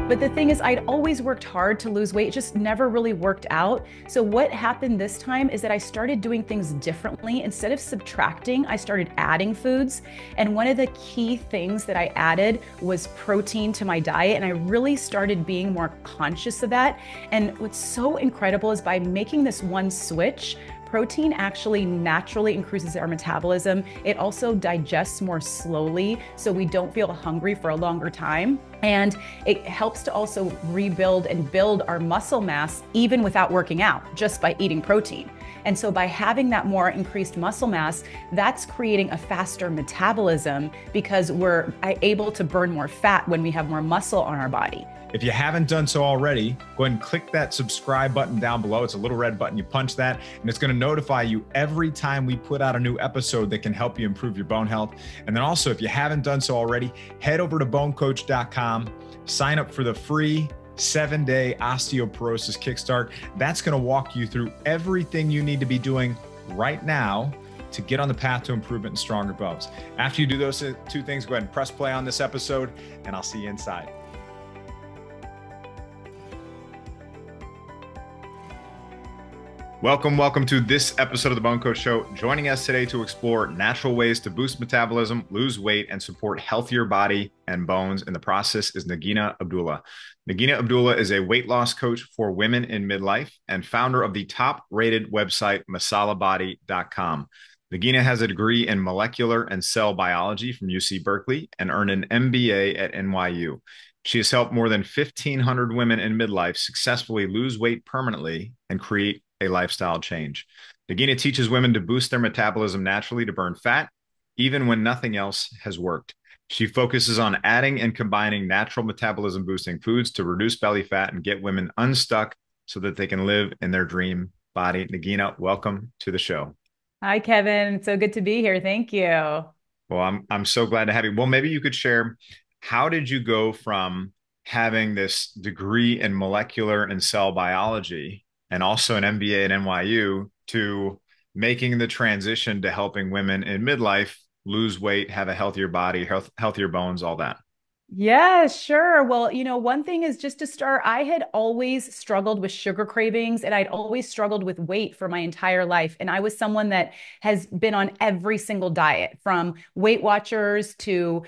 But the thing is, I'd always worked hard to lose weight, it just never really worked out. So what happened this time is that I started doing things differently. Instead of subtracting, I started adding foods. And one of the key things that I added was protein to my diet. And I really started being more conscious of that. And what's so incredible is by making this one switch, protein actually naturally increases our metabolism. It also digests more slowly, so we don't feel hungry for a longer time. And it helps to also rebuild and build our muscle mass even without working out, just by eating protein. And so by having that more increased muscle mass, that's creating a faster metabolism because we're able to burn more fat when we have more muscle on our body. If you haven't done so already, go ahead and click that subscribe button down below. It's a little red button. You punch that, and it's going to notify you every time we put out a new episode that can help you improve your bone health. And then also, if you haven't done so already, head over to bonecoach.com, sign up for the free 7-day osteoporosis kickstart. That's going to walk you through everything you need to be doing right now to get on the path to improvement and stronger bones. After you do those two things, go ahead and press play on this episode, and I'll see you inside. Welcome to this episode of the Bonecoach Show. Joining us today to explore natural ways to boost metabolism, lose weight, and support healthier body and bones in the process is Nagina Abdullah. Nagina Abdullah is a weight loss coach for women in midlife and founder of the top-rated website, masalabody.com. Nagina has a degree in molecular and cell biology from UC Berkeley and earned an MBA at NYU. She has helped more than 1,500 women in midlife successfully lose weight permanently and create a lifestyle change. Nagina teaches women to boost their metabolism naturally to burn fat, even when nothing else has worked. She focuses on adding and combining natural metabolism boosting foods to reduce belly fat and get women unstuck so that they can live in their dream body. Nagina, welcome to the show. Hi, Kevin. It's so good to be here. Thank you. Well, I'm so glad to have you. Well, maybe you could share, how did you go from having this degree in molecular and cell biology and also an MBA at NYU to making the transition to helping women in midlife lose weight, have a healthier body, healthier bones, all that? Yeah, sure. Well, one thing is just to start, I had always struggled with sugar cravings and I'd always struggled with weight for my entire life. And I was someone that has been on every single diet, from Weight Watchers to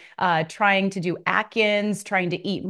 trying to do Atkins, trying to eat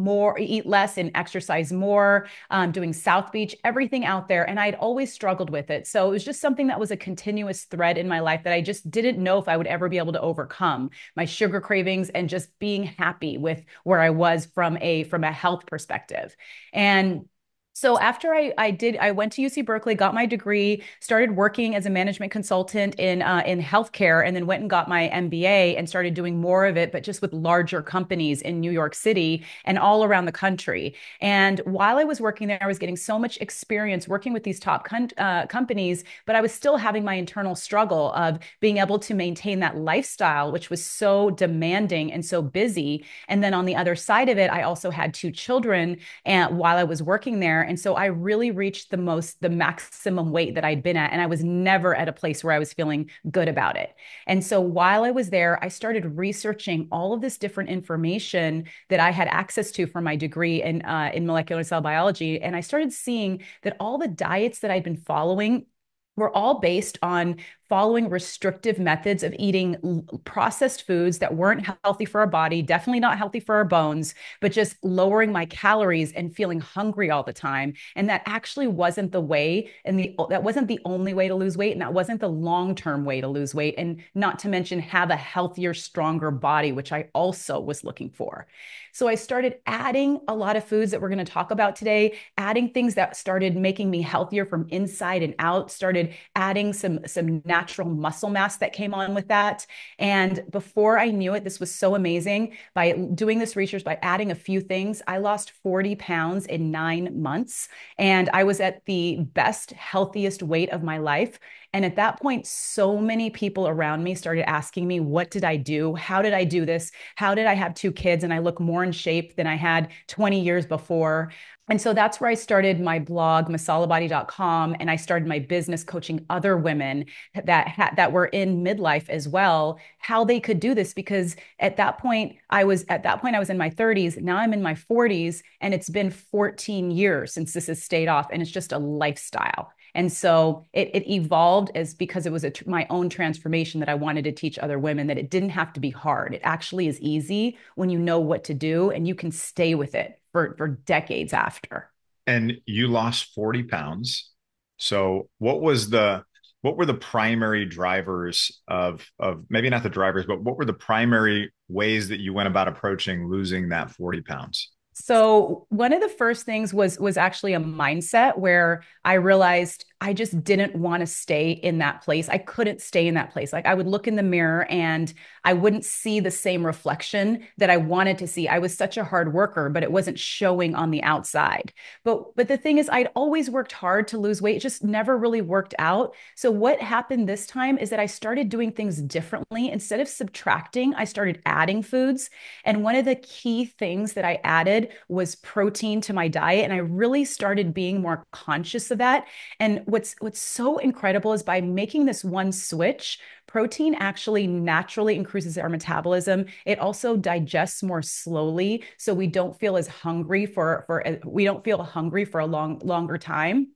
less and exercise more, doing South Beach, everything out there. And I'd always struggled with it. So it was just something that was a continuous thread in my life that I just didn't know if I would ever be able to overcome, my sugar cravings and just being happy with where I was from a health perspective. And so after I went to UC Berkeley, got my degree, started working as a management consultant in healthcare, and then went and got my MBA and started doing more of it, but just with larger companies in New York City and all around the country. And while I was working there, I was getting so much experience working with these top companies, but I was still having my internal struggle of being able to maintain that lifestyle, which was so demanding and so busy. And then on the other side of it, I also had 2 children, and while I was working there. And so I really reached the maximum weight that I'd been at. And I was never at a place where I was feeling good about it. And so while I was there, I started researching all of this different information that I had access to from my degree in molecular cell biology. And I started seeing that all the diets that I'd been following were all based on following restrictive methods of eating processed foods that weren't healthy for our body, definitely not healthy for our bones, but just lowering my calories and feeling hungry all the time. And that actually wasn't the way, and that wasn't the only way to lose weight, and that wasn't the long-term way to lose weight, and not to mention have a healthier, stronger body, which I also was looking for. So I started adding a lot of foods that we're going to talk about today, adding things that started making me healthier from inside and out, started adding some natural muscle mass that came on with that. And before I knew it, this was so amazing. By doing this research, by adding a few things, I lost 40 pounds in 9 months. And I was at the best, healthiest weight of my life. And at that point, so many people around me started asking me, what did I do? How did I do this? How did I have two kids and I look more in shape than I had 20 years before? And so that's where I started my blog, masalabody.com, and I started my business coaching other women that were in midlife as well, how they could do this. Because at that point I was in my 30s. Now I'm in my 40s, and it's been 14 years since this has stayed off, and it's just a lifestyle. And so it evolved as because it was my own transformation that I wanted to teach other women that it didn't have to be hard. It actually is easy when you know what to do and you can stay with it for decades after. And you lost 40 pounds. So what were the primary drivers of maybe not the drivers, but what were the primary ways that you went about approaching losing that 40 pounds? So one of the first things was actually a mindset where I realized I just didn't want to stay in that place. I couldn't stay in that place. Like I would look in the mirror and I wouldn't see the same reflection that I wanted to see. I was such a hard worker, but it wasn't showing on the outside. But the thing is, I'd always worked hard to lose weight. It just never really worked out. So what happened this time is that I started doing things differently. Instead of subtracting, I started adding foods. And one of the key things that I added was protein to my diet. And I really started being more conscious of that. And what's so incredible is by making this one switch, protein actually naturally increases our metabolism. It also digests more slowly, so we don't feel as hungry for we don't feel hungry for a longer time.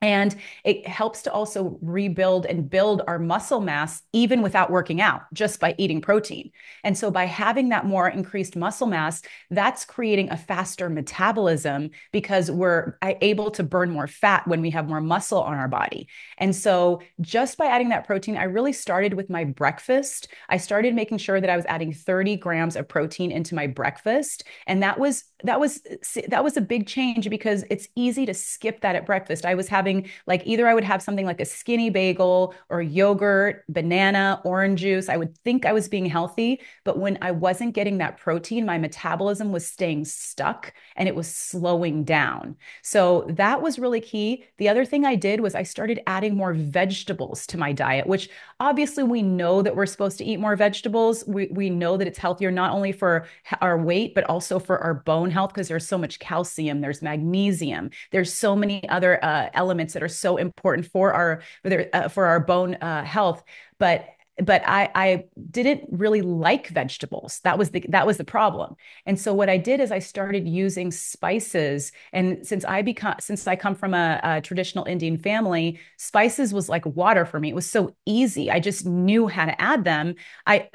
And it helps to also rebuild and build our muscle mass even without working out, just by eating protein. And so by having that more increased muscle mass, that's creating a faster metabolism because we're able to burn more fat when we have more muscle on our body. And so just by adding that protein, I really started with my breakfast. I started making sure that I was adding 30 grams of protein into my breakfast. And that was a big change because it's easy to skip that at breakfast. I was having like either I would have something like a skinny bagel or yogurt, banana, orange juice. I would think I was being healthy, but when I wasn't getting that protein, my metabolism was staying stuck and it was slowing down. So that was really key. The other thing I did was I started adding more vegetables to my diet, which obviously we know that we're supposed to eat more vegetables. We know that it's healthier not only for our weight, but also for our bone health because there's so much calcium, there's magnesium, there's so many other elements that are so important for our bone health. But I didn't really like vegetables. That was the problem. And so what I did is I started using spices. And since I come from a traditional Indian family, spices was like water for me. It was so easy. I just knew how to add them. I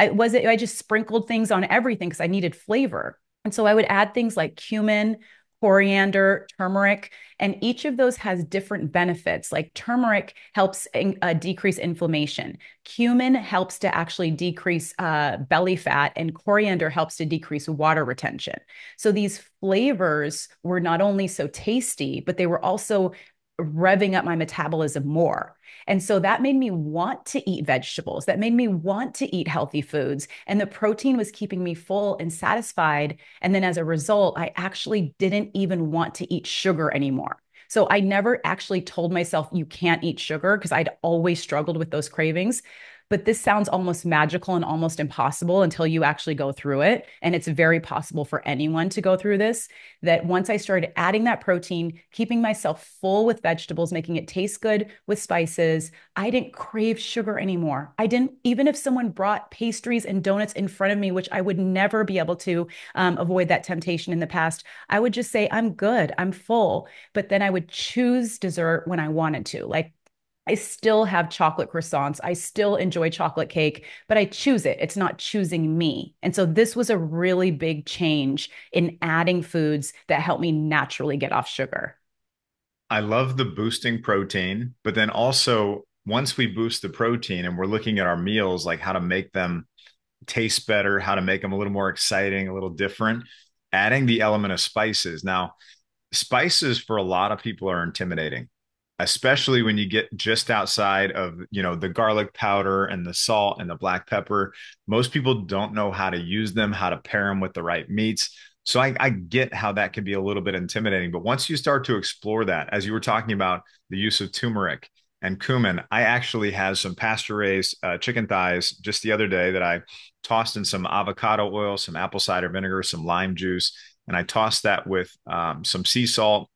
just sprinkled things on everything because I needed flavor. And so I would add things like cumin, coriander, turmeric, and each of those has different benefits. Like turmeric helps decrease inflammation. Cumin helps to actually decrease belly fat, and coriander helps to decrease water retention. So these flavors were not only so tasty, but they were also revving up my metabolism more. And so that made me want to eat vegetables. That made me want to eat healthy foods. And the protein was keeping me full and satisfied. And then as a result, I actually didn't even want to eat sugar anymore. So I never actually told myself you can't eat sugar because I'd always struggled with those cravings. But this sounds almost magical and almost impossible until you actually go through it. And it's very possible for anyone to go through this. That once I started adding that protein, keeping myself full with vegetables, making it taste good with spices, I didn't crave sugar anymore. I didn't, even if someone brought pastries and donuts in front of me, which I would never be able to avoid that temptation in the past, I would just say, I'm good, I'm full. But then I would choose dessert when I wanted to. Like I still have chocolate croissants. I still enjoy chocolate cake, but I choose it. It's not choosing me. And so this was a really big change in adding foods that help me naturally get off sugar. I love the boosting protein, but then also once we boost the protein and we're looking at our meals, like how to make them taste better, how to make them a little more exciting, a little different, adding the element of spices. Now, spices for a lot of people are intimidating, especially when you get just outside of, the garlic powder and the salt and the black pepper. Most people don't know how to use them, how to pair them with the right meats. So I get how that can be a little bit intimidating. But once you start to explore that, as you were talking about the use of turmeric and cumin. I actually had some pasture-raised chicken thighs just the other day that I tossed in some avocado oil, some apple cider vinegar, some lime juice, and I tossed that with some sea salt,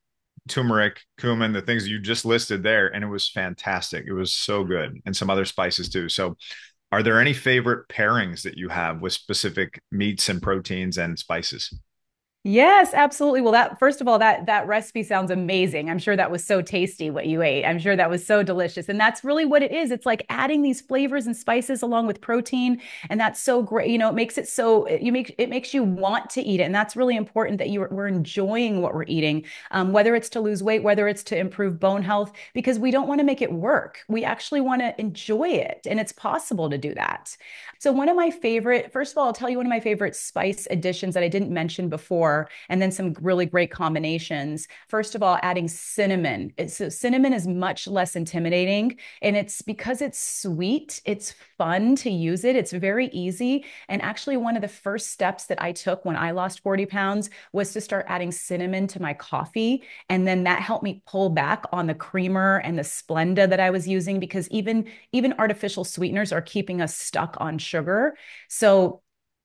turmeric, cumin, the things you just listed there, and it was fantastic. It was so good, and some other spices too. So, are there any favorite pairings that you have with specific meats and proteins and spices? Yes, absolutely. Well, that first of all, that recipe sounds amazing. I'm sure that was so tasty what you ate. I'm sure that was so delicious. And that's really what it is. It's like adding these flavors and spices along with protein, and that's so great. It makes it so it makes you want to eat it. And that's really important that we're enjoying what we're eating, whether it's to lose weight, whether it's to improve bone health, because we don't want to make it work. We actually want to enjoy it, and it's possible to do that. So one of my favorite, first of all, I'll tell you one of my favorite spice additions that I didn't mention before, and then some really great combinations. First of all, adding cinnamon. So cinnamon is much less intimidating, and it's because it's sweet, it's fun to use it. It's very easy. And actually, one of the first steps that I took when I lost 40 pounds was to start adding cinnamon to my coffee. And then that helped me pull back on the creamer and the Splenda that I was using, because even artificial sweeteners are keeping us stuck on sugar. So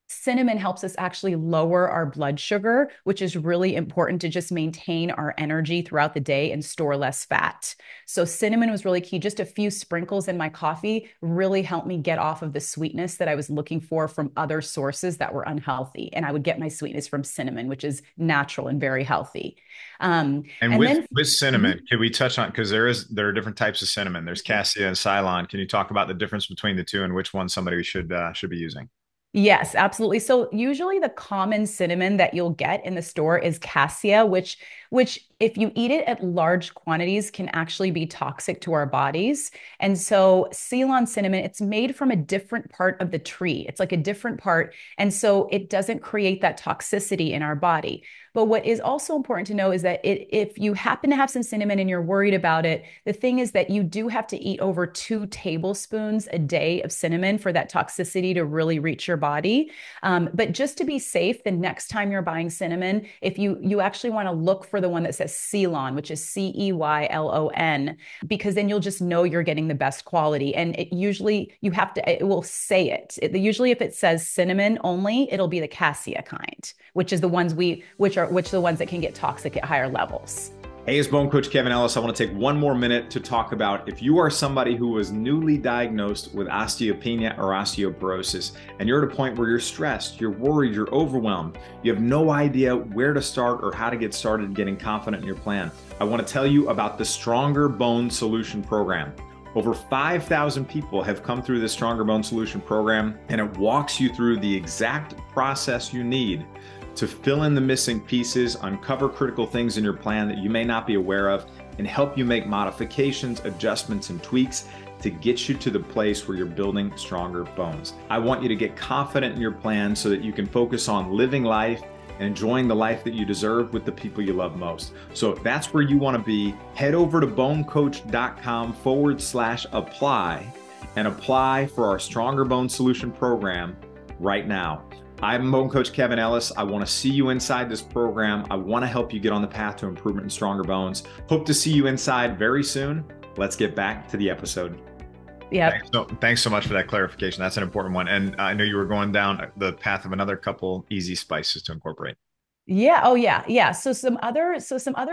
cinnamon helps us actually lower our blood sugar, which is really important to just maintain our energy throughout the day and store less fat. So cinnamon was really key. Just a few sprinkles in my coffee really helped me get off of the sweetness that I was looking for from other sources that were unhealthy. And I would get my sweetness from cinnamon, which is natural and very healthy. And And then with Mhm. cinnamon, can we touch on, because there are different types of cinnamon. There's Cassia and Ceylon. Can you talk about the difference between the two and which one somebody should be using? Yes, absolutely. So usually the common cinnamon that you'll get in the store is cassia, which if you eat it at large quantities can actually be toxic to our bodies. And so Ceylon cinnamon, it's made from a different part of the tree. It's like a different part, and so it doesn't create that toxicity in our body. But what is also important to know is that if you happen to have some cinnamon and you're worried about it, the thing is that you do have to eat over 2 tablespoons a day of cinnamon for that toxicity to really reach your body. But just to be safe, the next time you're buying cinnamon, if you actually want to look for the one that says Ceylon, which is Ceylon, because then you'll just know you're getting the best quality. And it usually it will say usually if it says cinnamon only, it'll be the cassia kind, which is the ones which are the ones that can get toxic at higher levels. Hey, it's Bone Coach Kevin Ellis. I want to take one more minute to talk about if you are somebody who was newly diagnosed with osteopenia or osteoporosis, and you're at a point where you're stressed, you're worried, you're overwhelmed, you have no idea where to start or how to get started getting confident in your plan. I want to tell you about the Stronger Bone Solution Program. Over 5,000 people have come through the Stronger Bone Solution Program, and it walks you through the exact process you need to fill in the missing pieces, uncover critical things in your plan that you may not be aware of, and help you make modifications, adjustments, and tweaks to get you to the place where you're building stronger bones. I want you to get confident in your plan so that you can focus on living life and enjoying the life that you deserve with the people you love most. So if that's where you want to be, head over to bonecoach.com/apply and apply for our Stronger Bone Solution Program right now. I'm Bone Coach Kevin Ellis. I want to see you inside this program. I want to help you get on the path to improvement and stronger bones. Hope to see you inside very soon. Let's get back to the episode. Yeah. Thanks so much for that clarification. That's an important one. And I know you were going down the path of another couple easy spices to incorporate. Yeah. Oh, yeah. Yeah. So some other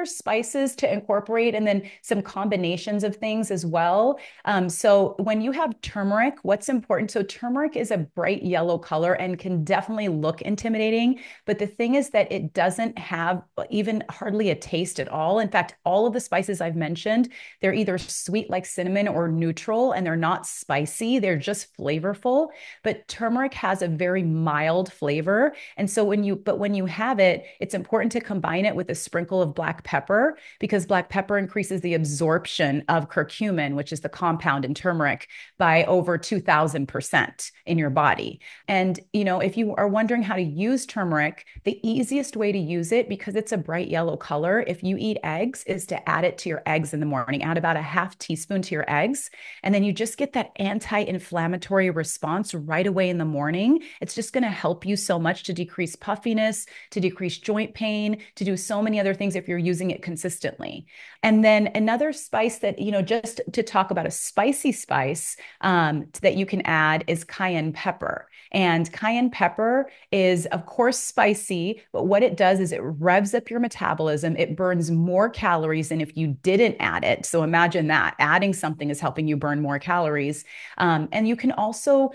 spices to incorporate, and then some combinations of things as well. So when you have turmeric, what's important? So turmeric is a bright yellow color and can definitely look intimidating. But the thing is that it doesn't have even hardly a taste at all. In fact, all of the spices I've mentioned, they're either sweet like cinnamon or neutral, and they're not spicy. They're just flavorful. But turmeric has a very mild flavor. And so when you have it, it's important to combine it with a sprinkle of black pepper, because black pepper increases the absorption of curcumin, which is the compound in turmeric, by over 2000% in your body. And, if you are wondering how to use turmeric, the easiest way to use it, because it's a bright yellow color, if you eat eggs, is to add it to your eggs in the morning. Add about a half teaspoon to your eggs. And then you just get that anti-inflammatory response right away in the morning. It's just going to help you so much to decrease puffiness, to decrease decrease joint pain, to do so many other things if you're using it consistently. And then another spice that, just to talk about a spicy spice that you can add is cayenne pepper. And cayenne pepper is, of course, spicy, but what it does is it revs up your metabolism. It burns more calories than if you didn't add it. So imagine that adding something is helping you burn more calories. And you can also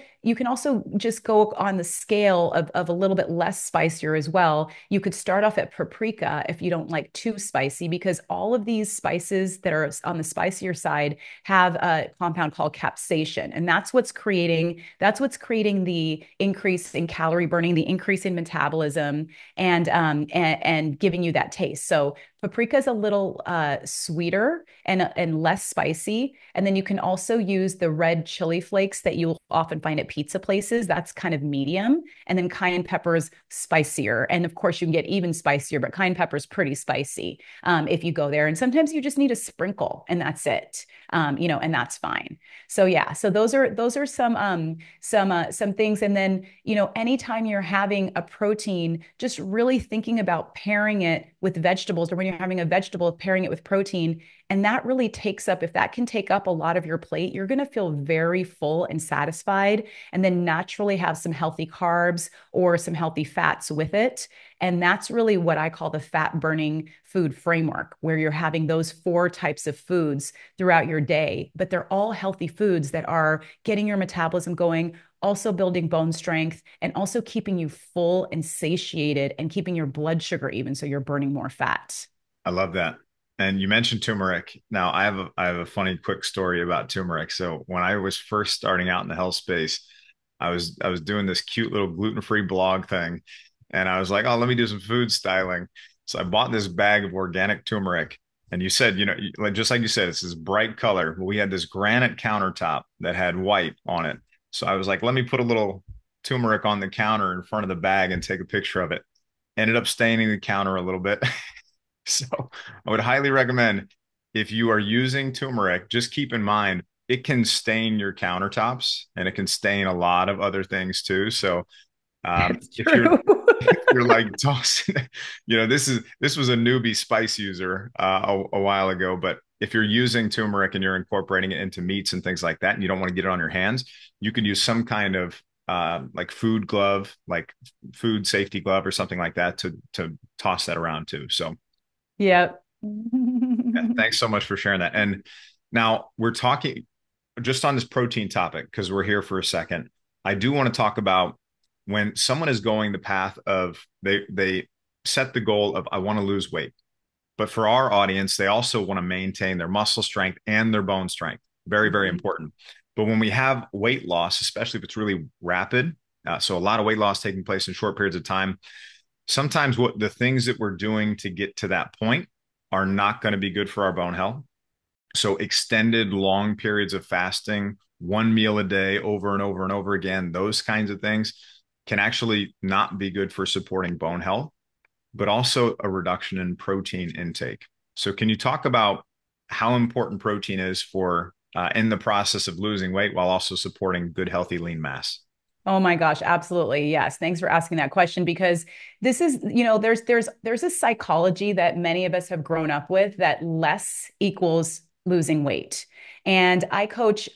just go on the scale of a little bit less spicier as well. You could start off at paprika if you don't like too spicy, because all of these spices that are on the spicier side have a compound called capsaicin, and that's what's creating the increase in calorie burning, the increase in metabolism, and giving you that taste. So paprika is a little sweeter and less spicy. And then you can also use the red chili flakes that you'll often find at pizza places. That's kind of medium. And then cayenne pepper is spicier. And of course, you can get even spicier, but cayenne pepper is pretty spicy if you go there. And sometimes you just need a sprinkle, and that's it. And that's fine. So yeah, so those are some things. And then anytime you're having a protein, just really thinking about pairing it with vegetables, or when you're having a vegetable, pairing it with protein. And that really if that can take up a lot of your plate, you're going to feel very full and satisfied, and then naturally have some healthy carbs or some healthy fats with it. And that's really what I call the fat burning food framework, where you're having those 4 types of foods throughout your day, but they're all healthy foods that are getting your metabolism going, also building bone strength, and also keeping you full and satiated, and keeping your blood sugar even, so you're burning more fat. I love that. And you mentioned turmeric. Now, I have a funny quick story about turmeric. So when I was first starting out in the health space, I was doing this cute little gluten-free blog thing, and I was like, oh, let me do some food styling. So I bought this bag of organic turmeric. And you said, just like you said, it's this bright color. Well, we had this granite countertop that had white on it. So I was like, let me put a little turmeric on the counter in front of the bag and take a picture of it. Ended up staining the counter a little bit. So I would highly recommend, if you are using turmeric, just keep in mind it can stain your countertops, and it can stain a lot of other things too. So That's if you're true. if you're like tossing, this was a newbie spice user a while ago, but if you're using turmeric and you're incorporating it into meats and things like that, and you don't want to get it on your hands, you could use some kind of like food glove, like food safety glove or something like that, to toss that around too. So Yep. yeah, thanks so much for sharing that. And now we're talking just on this protein topic, because we're here for a second. I do want to talk about when someone is going the path of they set the goal of, I want to lose weight. But for our audience, they also want to maintain their muscle strength and their bone strength. Very, very Mhm. important. But when we have weight loss, especially if it's really rapid, so a lot of weight loss taking place in short periods of time, sometimes what the things that we're doing to get to that point are not going to be good for our bone health. So extended long periods of fasting, one meal a day over and over and over again, those kinds of things can actually not be good for supporting bone health, but also a reduction in protein intake. So can you talk about how important protein is for in the process of losing weight, while also supporting good, healthy lean mass? Oh my gosh, absolutely. Yes. Thanks for asking that question, because this is, there's a psychology that many of us have grown up with, that less equals losing weight. And I coach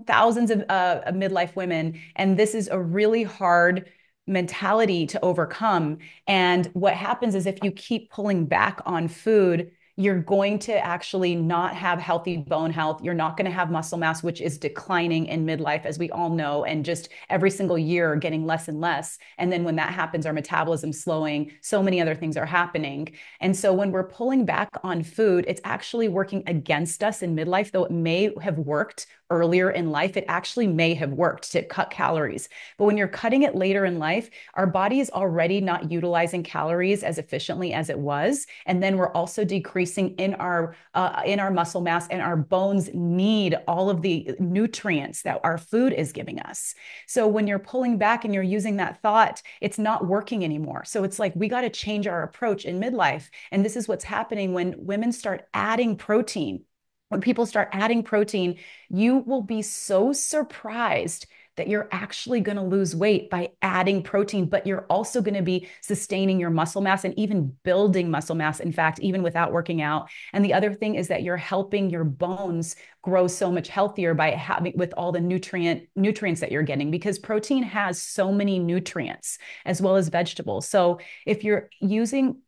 thousands of midlife women, and this is a really hard mentality to overcome. And what happens is, if you keep pulling back on food, you're going to actually not have healthy bone health. You're not going to have muscle mass, which is declining in midlife, as we all know, and just every single year getting less and less. And then when that happens, our metabolism slowing, so many other things are happening. And so when we're pulling back on food, it's actually working against us in midlife, though it may have worked earlier in life. It actually may have worked to cut calories. But when you're cutting it later in life, our body is already not utilizing calories as efficiently as it was. And then we're also decreasing in our muscle mass, and our bones need all of the nutrients that our food is giving us. So when you're pulling back and you're using that thought, it's not working anymore. So it's like, we got to change our approach in midlife. And this is what's happening when women start adding protein. When people start adding protein, you will be so surprised that you're actually going to lose weight by adding protein, but you're also going to be sustaining your muscle mass and even building muscle mass, in fact, even without working out. And the other thing is that you're helping your bones grow so much healthier by having with all the nutrients that you're getting, because protein has so many nutrients as well as vegetables. So if you're using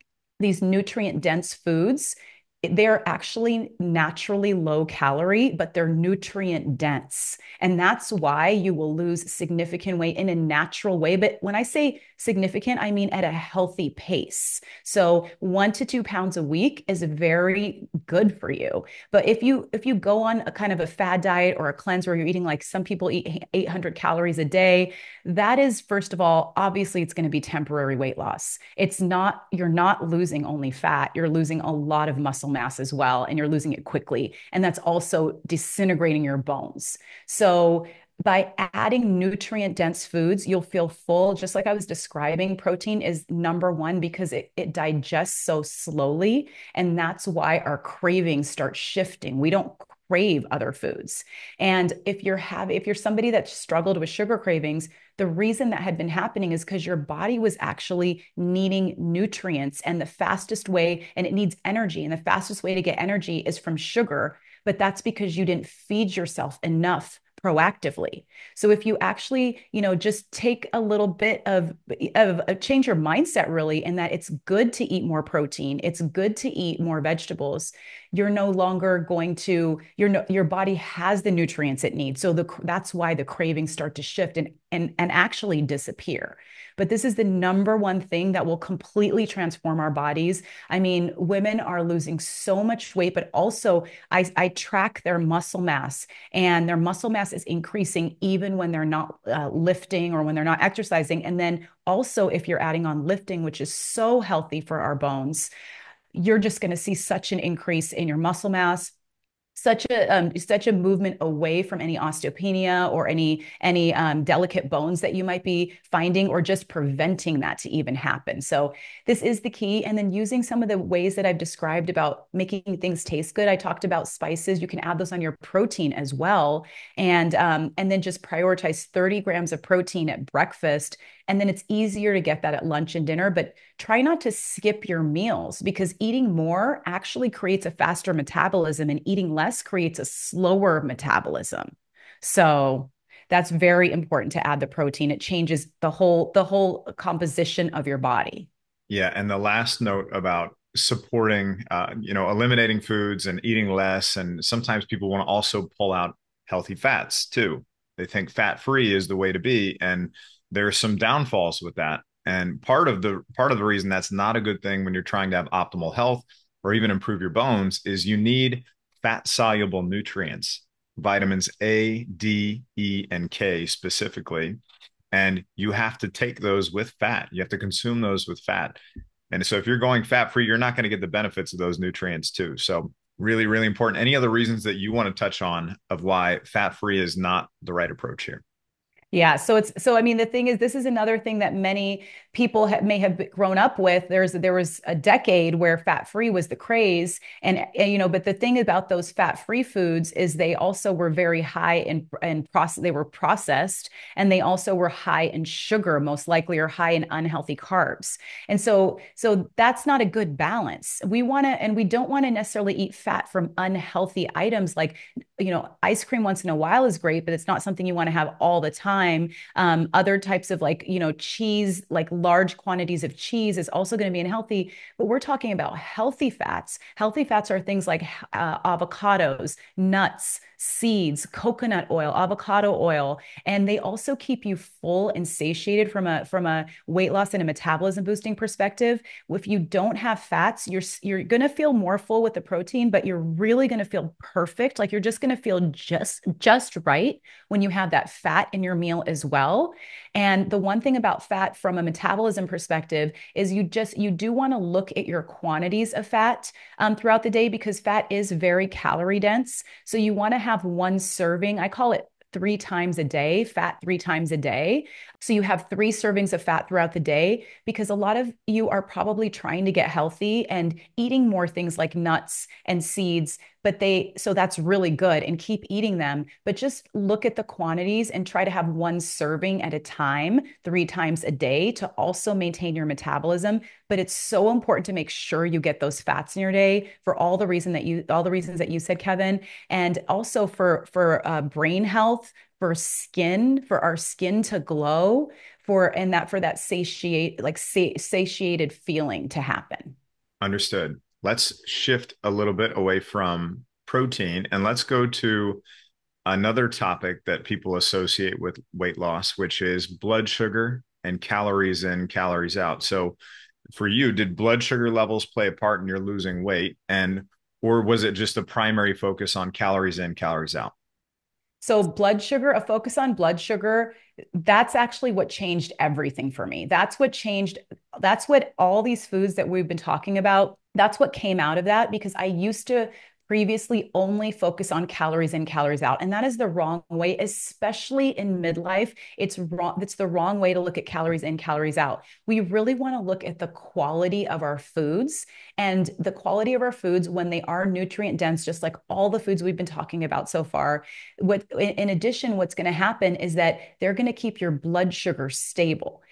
these nutrient dense foods, they're actually naturally low calorie, but they're nutrient dense. And that's why you will lose significant weight in a natural way. But when I say significant, I mean at a healthy pace. So 1 to 2 pounds a week is very good for you. But if you go on a kind of a fad diet or a cleanse where you're eating, like some people eat 800 calories a day, that is, first of all, obviously it's going to be temporary weight loss. It's not, you're not losing only fat, you're losing a lot of muscle mass as well, and you're losing it quickly. And that's also disintegrating your bones. So by adding nutrient dense foods, you'll feel full. Just like I was describing, protein is number one because it digests so slowly. And that's why our cravings start shifting. We don't crave other foods. And if you're somebody that struggled with sugar cravings, the reason that had been happening is because your body was actually needing nutrients, and the fastest way, and it needs energy, and the fastest way to get energy is from sugar. But that's because you didn't feed yourself enough proactively. So if you actually, just take a little bit of change your mindset, really, in that it's good to eat more protein, it's good to eat more vegetables. You're no longer going to, your body has the nutrients it needs. So that's why the cravings start to shift and actually disappear. But this is the number one thing that will completely transform our bodies. I mean, women are losing so much weight, but also I track their muscle mass, and their muscle mass is increasing even when they're not lifting or when they're not exercising. And then also, if you're adding on lifting, which is so healthy for our bones, you're just going to see such an increase in your muscle mass, such a movement away from any osteopenia or any delicate bones that you might be finding, or just preventing that to even happen. So this is the key. And then using some of the ways that I've described about making things taste good. I talked about spices. You can add those on your protein as well, and then just prioritize 30 grams of protein at breakfast. And then it's easier to get that at lunch and dinner, but try not to skip your meals, because eating more actually creates a faster metabolism, and eating less creates a slower metabolism. So that's very important to add the protein. It changes the whole composition of your body. Yeah, and the last note about supporting, eliminating foods and eating less, and sometimes people want to also pull out healthy fats too. They think fat-free is the way to be, and there's some downfalls with that. And part of the reason that's not a good thing when you're trying to have optimal health or even improve your bones is you need fat-soluble nutrients, vitamins A, D, E, and K specifically. And you have to take those with fat. You have to consume those with fat. And so if you're going fat free, you're not going to get the benefits of those nutrients too. So really, really important. Any other reasons that you want to touch on of why fat free is not the right approach here? Yeah. So I mean, the thing is, this is another thing that many people may have grown up with. There was a decade where fat-free was the craze. But the thing about those fat-free foods is they also were very high in process, they were processed, and they also were high in sugar, most likely, or high in unhealthy carbs. And so that's not a good balance. We don't want to necessarily eat fat from unhealthy items. Like, ice cream once in a while is great, but it's not something you want to have all the time. Other types of, like, cheese, like large quantities of cheese, is also going to be unhealthy. But we're talking about healthy fats. Healthy fats are things like avocados, nuts, seeds, coconut oil, avocado oil, and they also keep you full and satiated from a weight loss and a metabolism boosting perspective. If you don't have fats, you're going to feel more full with the protein, but you're really going to feel perfect. Like, you're just going to feel just right when you have that fat in your meal as well. And the one thing about fat from a metabolism perspective is you do want to look at your quantities of fat throughout the day, because fat is very calorie dense. So you want to have one serving. I call it 3 times a day, fat 3 times a day. So you have 3 servings of fat throughout the day, because a lot of you are probably trying to get healthy and eating more things like nuts and seeds, so that's really good, and keep eating them, but just look at the quantities and try to have one serving at a time, 3 times a day, to also maintain your metabolism. But it's so important to make sure you get those fats in your day for all the reasons that you said, Kevin, and also for brain health, for skin, for our skin to glow, for that satiated feeling to happen. Understood. Let's shift a little bit away from protein and let's go to another topic that people associate with weight loss, which is blood sugar and calories in, calories out. So for you, did blood sugar levels play a part in your losing weight? And or was it just a primary focus on calories in, calories out? So blood sugar, a focus on blood sugar, that's actually what changed everything for me. That's what all these foods that we've been talking about, that's what came out of that, because I used to previously only focus on calories in, calories out. And that is the wrong way, especially in midlife. It's wrong. It's the wrong way to look at calories in, calories out. We really want to look at the quality of our foods, and the quality of our foods when they are nutrient dense, just like all the foods we've been talking about so far. In addition, what's going to happen is that they're going to keep your blood sugar stable.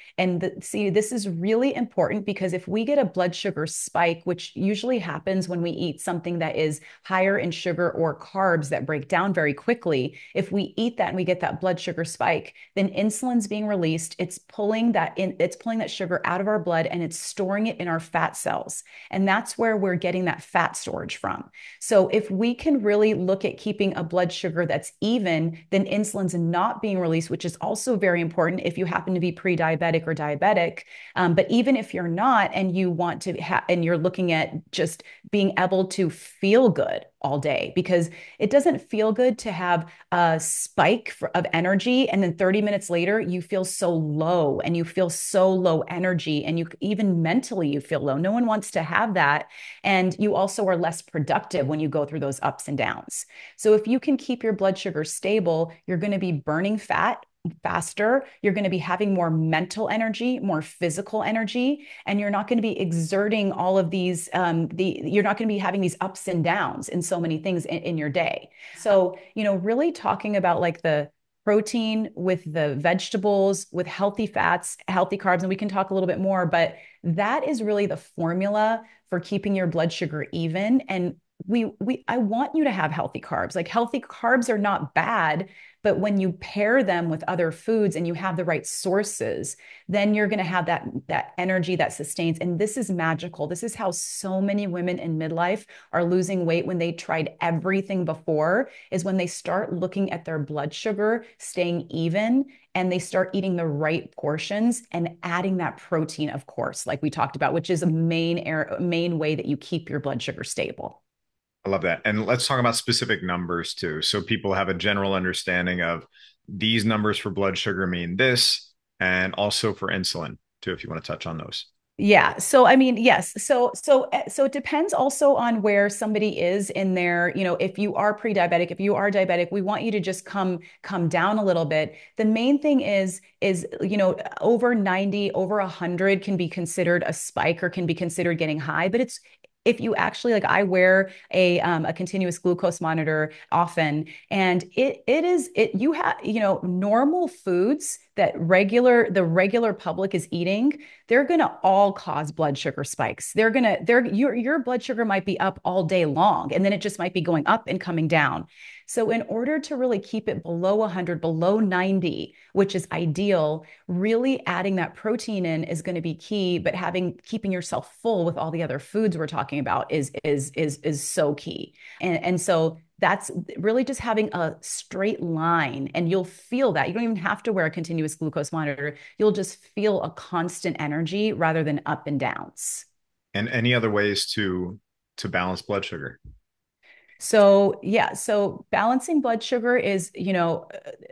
See, this is really important, because if we get a blood sugar spike, which usually happens when we eat something that is higher in sugar or carbs that break down very quickly, if we eat that and we get that blood sugar spike, then insulin's being released. It's pulling that sugar out of our blood, and it's storing it in our fat cells. And that's where we're getting that fat storage from. So if we can really look at keeping a blood sugar that's even, then insulin's not being released, which is also very important if you happen to be pre-diabetic or diabetic. But even if you're not, and you want to and you're looking at just being able to feel good all day, because it doesn't feel good to have a spike of energy and then 30 minutes later you feel so low, and you feel so low energy, and you even mentally you feel low. No one wants to have that. And you also are less productive when you go through those ups and downs. So if you can keep your blood sugar stable, you're going to be burning fat faster. You're going to be having more mental energy, more physical energy, and you're not going to be exerting all of these. You're not going to be having these ups and downs in so many things in your day. So, really talking about like the protein with the vegetables, with healthy fats, healthy carbs, and we can talk a little bit more, but that is really the formula for keeping your blood sugar even. And I want you to have healthy carbs. Like, healthy carbs are not bad, but when you pair them with other foods and you have the right sources, then you're going to have that energy that sustains. And this is magical. This is how so many women in midlife are losing weight when they tried everything before, is when they start looking at their blood sugar staying even, and they start eating the right portions and adding that protein, of course, like we talked about, which is a main way that you keep your blood sugar stable. I love that. And let's talk about specific numbers too. So people have a general understanding of these numbers for blood sugar mean this, and also for insulin too, if you want to touch on those. Yeah. So, I mean, yes. So it depends also on where somebody is in their, if you are pre-diabetic, if you are diabetic, we want you to just come down a little bit. The main thing is, over 90, over 100 can be considered a spike, or can be considered getting high, but if you actually, like, I wear a continuous glucose monitor often, and you have, normal foods that the regular public is eating, they're going to all cause blood sugar spikes. Your blood sugar might be up all day long, and then it just might be going up and coming down. So in order to really keep it below 100, below 90, which is ideal, really adding that protein in is going to be key, but keeping yourself full with all the other foods we're talking about is so key. And so that's really just having a straight line, and you'll feel that. You don't even have to wear a continuous glucose monitor. You'll just feel a constant energy rather than up and downs. And any other ways to balance blood sugar? So, yeah, so balancing blood sugar is,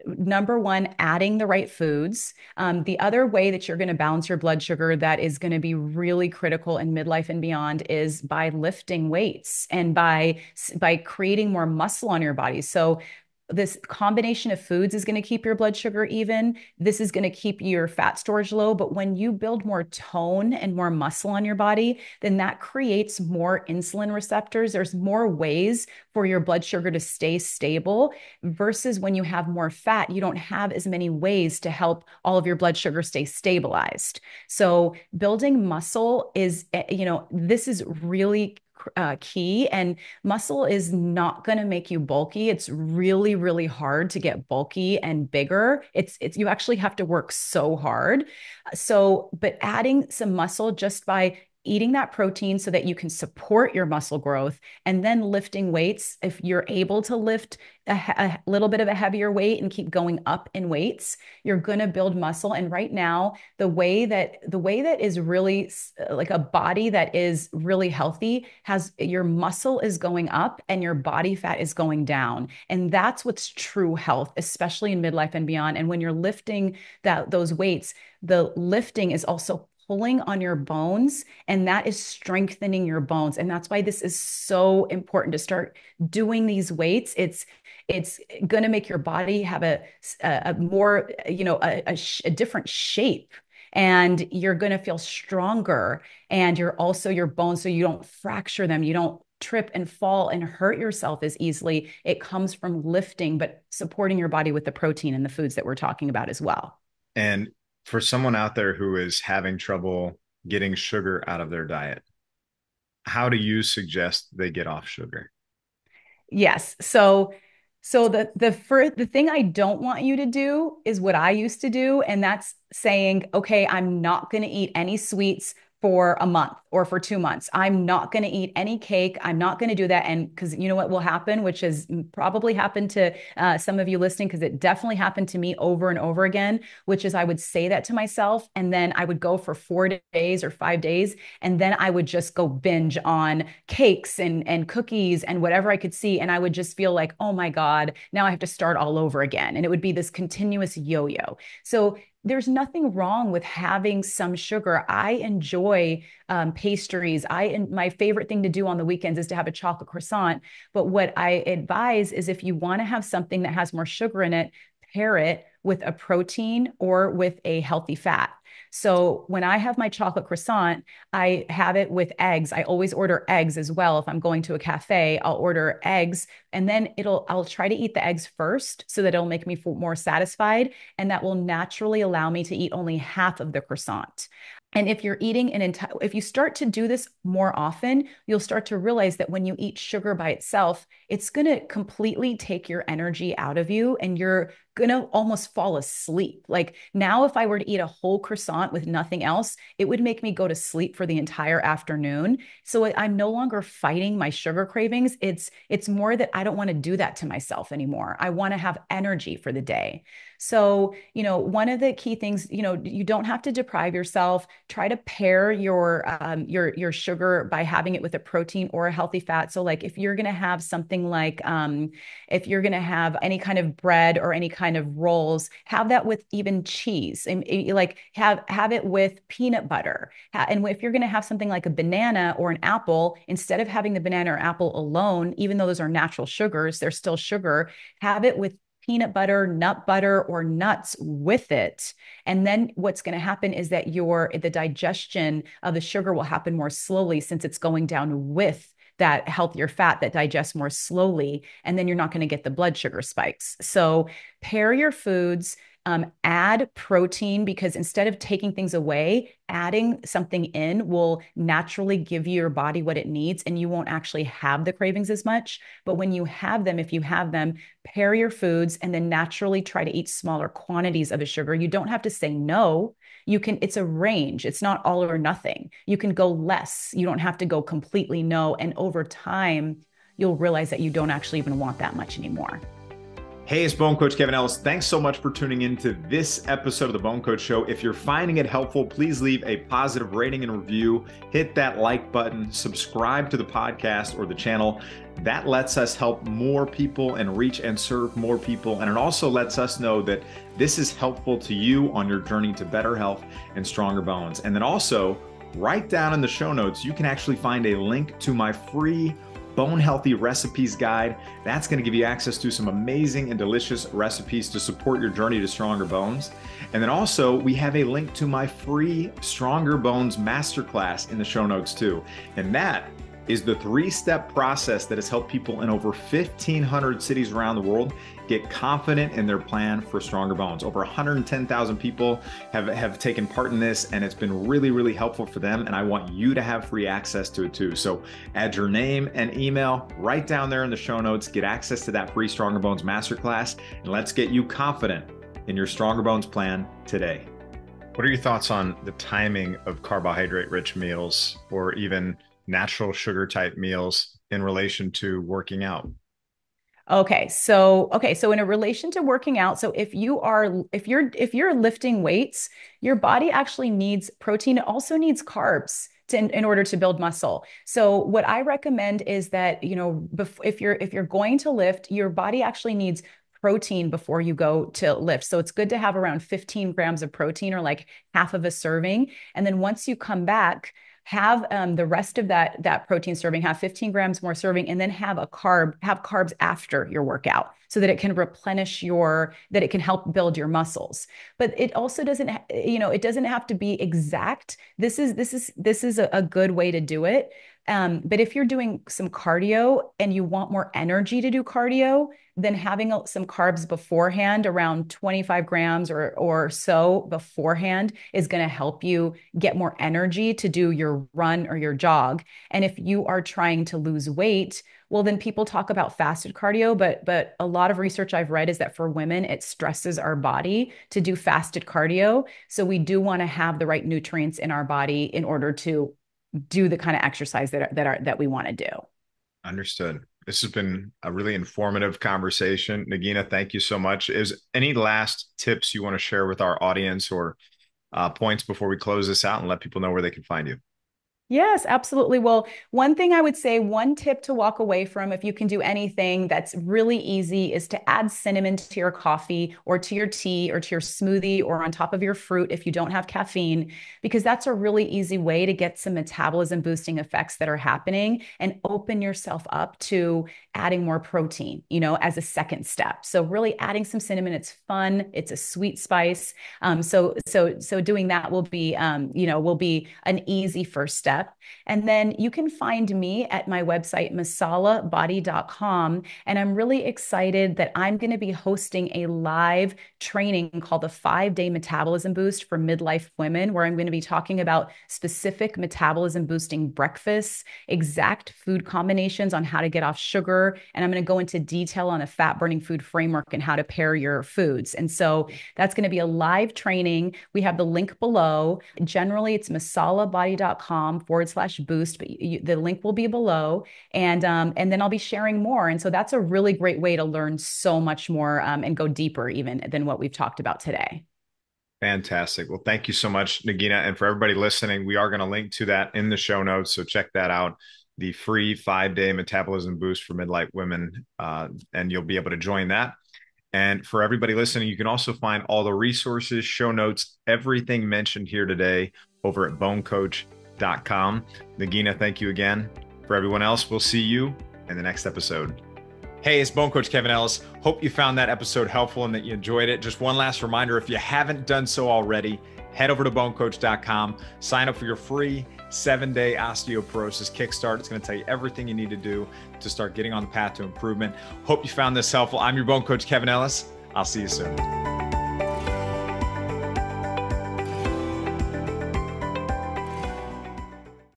number one, adding the right foods. The other way that you're going to balance your blood sugar that is going to be really critical in midlife and beyond is by lifting weights, and by creating more muscle on your body. So this combination of foods is going to keep your blood sugar even. This is going to keep your fat storage low. But when you build more tone and more muscle on your body, then that creates more insulin receptors. There's more ways for your blood sugar to stay stable versus when you have more fat, you don't have as many ways to help all of your blood sugar stay stabilized. So building muscle is, this is really key. And muscle is not going to make you bulky. It's really, really hard to get bulky and bigger. It's you actually have to work so hard. So, but adding some muscle just by eating that protein so that you can support your muscle growth, and then lifting weights. If you're able to lift a little bit of a heavier weight and keep going up in weights, you're going to build muscle. And right now, the way that is really like a body that is really healthy has your muscle is going up and your body fat is going down. And that's what's true health, especially in midlife and beyond. And when you're lifting those weights, the lifting is also pulling on your bones, and that is strengthening your bones. And that's why this is so important to start doing these weights. It's going to make your body have a more, a different shape, and you're going to feel stronger, and you're also your bones, so you don't fracture them, you don't trip and fall and hurt yourself as easily. It comes from lifting, but supporting your body with the protein and the foods that we're talking about as well. And for someone out there who is having trouble getting sugar out of their diet, how do you suggest they get off sugar? Yes. So the thing I don't want you to do is what I used to do, and that's saying, okay, I'm not going to eat any sweets for a month or for 2 months. I'm not going to eat any cake. I'm not going to do that. And because you know what will happen, which has probably happened to some of you listening, because it definitely happened to me over and over again, which is I would say that to myself, and then I would go for 4 days or 5 days, and then I would just go binge on cakes and cookies and whatever I could see. And I would just feel like, oh my God, now I have to start all over again. And it would be this continuous yo-yo. So there's nothing wrong with having some sugar. I enjoy pastries. My favorite thing to do on the weekends is to have a chocolate croissant. But what I advise is if you want to have something that has more sugar in it, pair it with a protein or with a healthy fat. So when I have my chocolate croissant, I have it with eggs. I always order eggs as well. If I'm going to a cafe, I'll order eggs, and then I'll try to eat the eggs first so that it'll make me feel more satisfied. And that will naturally allow me to eat only half of the croissant. And if you're eating if you start to do this more often, you'll start to realize that when you eat sugar by itself, it's going to completely take your energy out of you, and you're going to almost fall asleep. Like now, if I were to eat a whole croissant with nothing else, it would make me go to sleep for the entire afternoon. So I'm no longer fighting my sugar cravings. It's more that I don't want to do that to myself anymore. I want to have energy for the day. So, one of the key things, you don't have to deprive yourself. Try to pair your sugar by having it with a protein or a healthy fat. So like if you're going to have something like, if you're going to have any kind of bread or any kind of rolls, have that with even cheese, and like have it with peanut butter. And if you're going to have something like a banana or an apple, instead of having the banana or apple alone, even though those are natural sugars, they're still sugar, have it with peanut butter, nut butter, or nuts with it. And then what's going to happen is that the digestion of the sugar will happen more slowly, since it's going down with that healthier fat that digests more slowly. And then you're not going to get the blood sugar spikes. So pair your foods. Add protein, because instead of taking things away, adding something in will naturally give your body what it needs, and you won't actually have the cravings as much. But when you have them, if you have them, pair your foods and then naturally try to eat smaller quantities of a sugar. You don't have to say no. It's a range. It's not all or nothing. You can go less. You don't have to go completely no. And over time, you'll realize that you don't actually even want that much anymore. Hey, it's Bone Coach Kevin Ellis. Thanks so much for tuning into this episode of the Bone Coach Show. If you're finding it helpful, please leave a positive rating and review. Hit that like button, subscribe to the podcast or the channel. That lets us help more people and reach and serve more people. And it also lets us know that this is helpful to you on your journey to better health and stronger bones. And then also, right down in the show notes, you can actually find a link to my free Bone Healthy Recipes Guide. That's going to give you access to some amazing and delicious recipes to support your journey to stronger bones. And then also, we have a link to my free Stronger Bones Masterclass in the show notes too. And that is the 3-step process that has helped people in over 1,500 cities around the world get confident in their plan for stronger bones. Over 110,000 people have taken part in this, and it's been really, really helpful for them. And I want you to have free access to it too. So add your name and email right down there in the show notes, get access to that free Stronger Bones Masterclass, and let's get you confident in your Stronger Bones plan today. What are your thoughts on the timing of carbohydrate-rich meals or even natural sugar type meals in relation to working out? Okay, so in a relation to working out, so if you're lifting weights, your body actually needs protein. It also needs carbs in order to build muscle. So what I recommend is that, if you're going to lift, your body actually needs protein before you go to lift. So it's good to have around 15 grams of protein, or like half of a serving. And then once you come back, have the rest of that protein serving, have 15 grams more serving, and then have carbs after your workout, so that it can replenish that it can help build your muscles. But it also doesn't, it doesn't have to be exact. This is a good way to do it. But if you're doing some cardio and you want more energy to do cardio, then having some carbs beforehand, around 25 grams or so beforehand, is going to help you get more energy to do your run or your jog. And if you are trying to lose weight, well, then people talk about fasted cardio, but a lot of research I've read is that for women, it stresses our body to do fasted cardio. So we do want to have the right nutrients in our body in order to do the kind of exercise that we want to do. Understood. This has been a really informative conversation. Nagina, thank you so much. Is any last tips you want to share with our audience, or points before we close this out and let people know where they can find you? Yes, absolutely. Well, one thing I would say, one tip to walk away from, if you can do anything that's really easy, is to add cinnamon to your coffee or to your tea or to your smoothie or on top of your fruit if you don't have caffeine, because that's a really easy way to get some metabolism boosting effects that are happening and open yourself up to adding more protein, as a second step. So really adding some cinnamon, it's fun. It's a sweet spice. So doing that will be an easy first step. And then you can find me at my website, masalabody.com. And I'm really excited that I'm going to be hosting a live training called the 5-Day Metabolism Boost for Midlife Women, where I'm going to be talking about specific metabolism boosting breakfasts, exact food combinations on how to get off sugar. And I'm going to go into detail on a fat burning food framework and how to pair your foods. And so that's going to be a live training. We have the link below. Generally, it's masalabody.com/boost, but the link will be below. And then I'll be sharing more. And so that's a really great way to learn so much more and go deeper even than what we've talked about today. Fantastic. Well, thank you so much, Nagina. And for everybody listening, we are going to link to that in the show notes. So check that out. The free 5-day metabolism boost for midlife women. And you'll be able to join that. And for everybody listening, you can also find all the resources, show notes, everything mentioned here today over at bonecoach.com. Nagina, thank you again. For everyone else, we'll see you in the next episode. Hey, it's Bone Coach Kevin Ellis. Hope you found that episode helpful and that you enjoyed it. Just one last reminder, if you haven't done so already, head over to bonecoach.com, sign up for your free 7-day osteoporosis kickstart. It's going to tell you everything you need to do to start getting on the path to improvement. Hope you found this helpful. I'm your Bone Coach Kevin Ellis. I'll see you soon.